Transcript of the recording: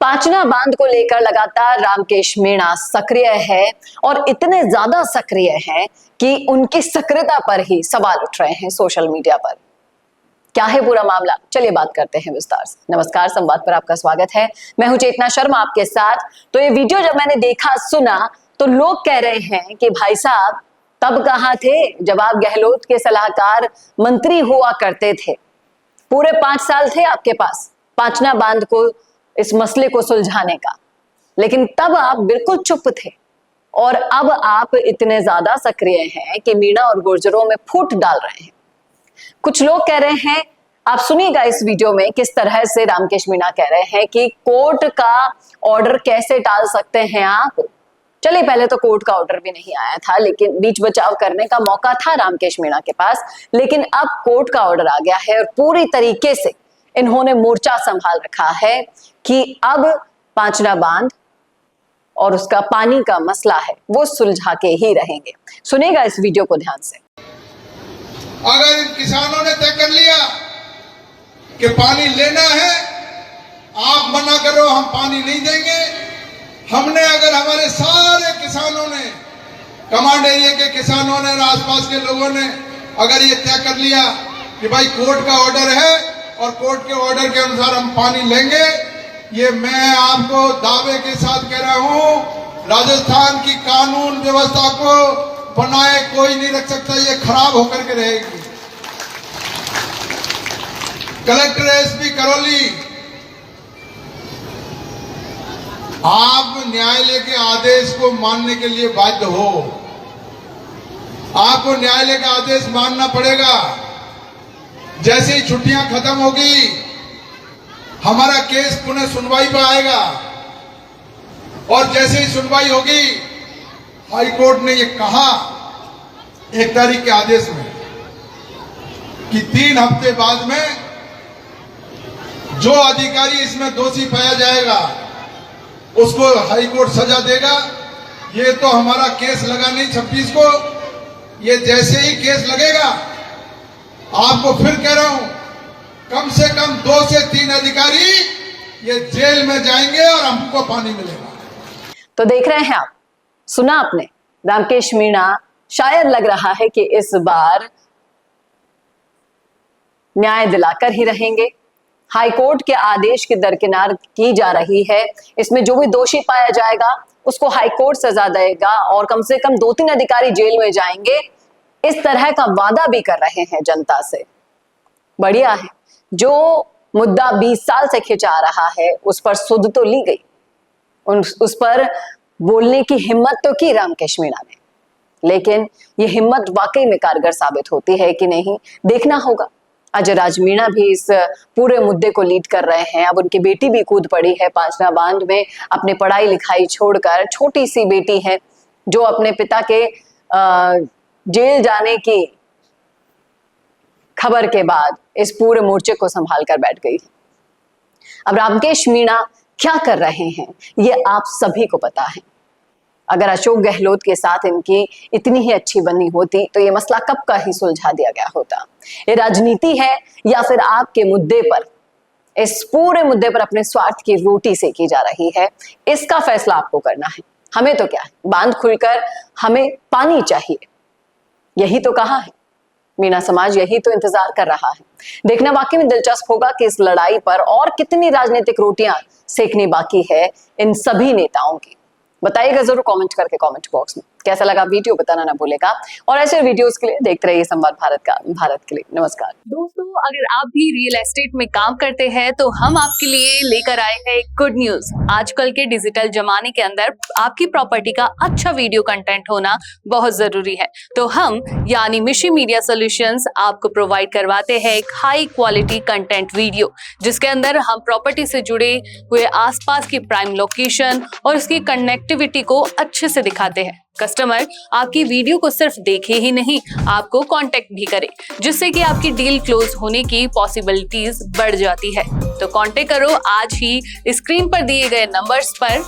पांचना बांध को लेकर लगातार रामकेश मीणा सक्रिय है और इतने ज्यादा सक्रिय हैं कि उनकी सक्रियता पर ही सवाल उठ रहे हैं सोशल मीडिया पर। क्या है पूरा मामला, चलिए बात करते हैं विस्तार से। नमस्कार, संवाद पर आपका स्वागत है। मैं हूं चेतना शर्मा आपके साथ। तो ये वीडियो जब मैंने देखा सुना तो लोग कह रहे हैं कि भाई साहब तब कहां थे जब आप गहलोत के सलाहकार मंत्री हुआ करते थे। पूरे 5 साल थे आपके पास पांचना बांध को, इस मसले को सुलझाने का, लेकिन तब आप बिल्कुल चुप थे और अब आप इतने ज्यादा सक्रिय हैं कि मीणा और गुर्जरों में फूट डाल रहे हैं। कुछ लोग कह रहे हैं, आप सुनिएगा इस वीडियो में किस तरह से रामकेश मीणा कह रहे हैं कि कोर्ट का ऑर्डर कैसे टाल सकते हैं आप। चलिए, पहले तो कोर्ट का ऑर्डर भी नहीं आया था, लेकिन बीच बचाव करने का मौका था रामकेश मीणा के पास, लेकिन अब कोर्ट का ऑर्डर आ गया है और पूरी तरीके से इन्होंने मोर्चा संभाल रखा है कि अब पांचना बांध और उसका पानी का मसला है वो सुलझा के ही रहेंगे। सुनेगा इस वीडियो को ध्यान से। अगर इन किसानों ने तय कर लिया कि पानी लेना है, आप मना करो हम पानी नहीं देंगे। हमने अगर हमारे सारे किसानों ने, कमांड एरिया के किसानों ने, आसपास के लोगों ने अगर ये तय कर लिया कि भाई कोर्ट का ऑर्डर है और कोर्ट के ऑर्डर के अनुसार हम पानी लेंगे, ये मैं आपको दावे के साथ कह रहा हूं, राजस्थान की कानून व्यवस्था को बनाए कोई नहीं रख सकता, ये खराब होकर के रहेगी। कलेक्टर एसपी करौली, आप न्यायालय के आदेश को मानने के लिए बाध्य हो। आपको न्यायालय का आदेश मानना पड़ेगा। जैसे ही छुट्टियां खत्म होगी, हमारा केस पुनः सुनवाई पर आएगा और जैसे ही सुनवाई होगी, हाई कोर्ट ने ये कहा 1 तारीख के आदेश में कि 3 हफ्ते बाद में जो अधिकारी इसमें दोषी पाया जाएगा उसको हाई कोर्ट सजा देगा। ये तो हमारा केस लगा नहीं 26 को, ये जैसे ही केस लगेगा, आपको फिर कह रहा हूं, कम से कम 2 से 3 अधिकारी ये जेल में जाएंगे और हमको पानी मिलेगा। तो देख रहे हैं आप, सुना आपने, रामकेश मीणा शायद लग रहा है कि इस बार न्याय दिलाकर ही रहेंगे। हाईकोर्ट के आदेश की दरकिनार की जा रही है। इसमें जो भी दोषी पाया जाएगा उसको हाईकोर्ट सजा देगा और कम से कम 2-3 अधिकारी जेल में जाएंगे। इस तरह का वादा भी कर रहे हैं जनता से। बढ़िया है। जो मुद्दा 20 साल से खिंचा आ रहा है उस पर सुध तो ली गई, उस पर बोलने की हिम्मत तो की रामकेश मीणा ने, लेकिन ये हिम्मत वाकई में कारगर साबित होती है कि नहीं, देखना होगा। अजय राज मीणा भी इस पूरे मुद्दे को लीड कर रहे हैं। अब उनकी बेटी भी कूद पड़ी है पांचना बांध में, अपनी पढ़ाई लिखाई छोड़कर। छोटी सी बेटी है जो अपने पिता के जेल जाने की खबर के बाद इस पूरे मोर्चे को संभाल कर बैठ गई। अब रामकेश मीणा क्या कर रहे हैं ये आप सभी को पता है। अगर अशोक गहलोत के साथ इनकी इतनी ही अच्छी बनी होती तो ये मसला कब का ही सुलझा दिया गया होता। ये राजनीति है या फिर आपके मुद्दे पर, इस पूरे मुद्दे पर अपने स्वार्थ की रोटी सेकी जा रही है, इसका फैसला आपको करना है। हमें तो क्या है, बांध खुलकर हमें पानी चाहिए, यही तो कहा है मीणा समाज, यही तो इंतजार कर रहा है। देखना वाकई में दिलचस्प होगा कि इस लड़ाई पर और कितनी राजनीतिक रोटियां सेकनी बाकी है इन सभी नेताओं की। बताइएगा जरूर कमेंट करके कमेंट बॉक्स में। कैसा लगा वीडियो बताना ना भूलेगा और ऐसे वीडियोस के लिए देखते रहिए संवाद भारत के लिए। नमस्कार दोस्तों, अगर आप भी रियल एस्टेट में काम करते हैं तो हम आपके लिए लेकर आए हैं एक गुड न्यूज। आजकल के डिजिटल जमाने के अंदर आपकी प्रॉपर्टी का अच्छा वीडियो कंटेंट होना बहुत जरूरी है। तो हम यानी मिशी मीडिया सॉल्यूशंस आपको प्रोवाइड करवाते हैं एक हाई क्वालिटी कंटेंट वीडियो, जिसके अंदर हम प्रॉपर्टी से जुड़े हुए आसपास की प्राइम लोकेशन और उसकी कनेक्टिविटी को अच्छे से दिखाते हैं। कस्टमर आपकी वीडियो को सिर्फ देखे ही नहीं, आपको कांटेक्ट भी करे, जिससे कि आपकी डील क्लोज होने की पॉसिबिलिटीज बढ़ जाती है। तो कांटेक्ट करो आज ही स्क्रीन पर दिए गए नंबर्स पर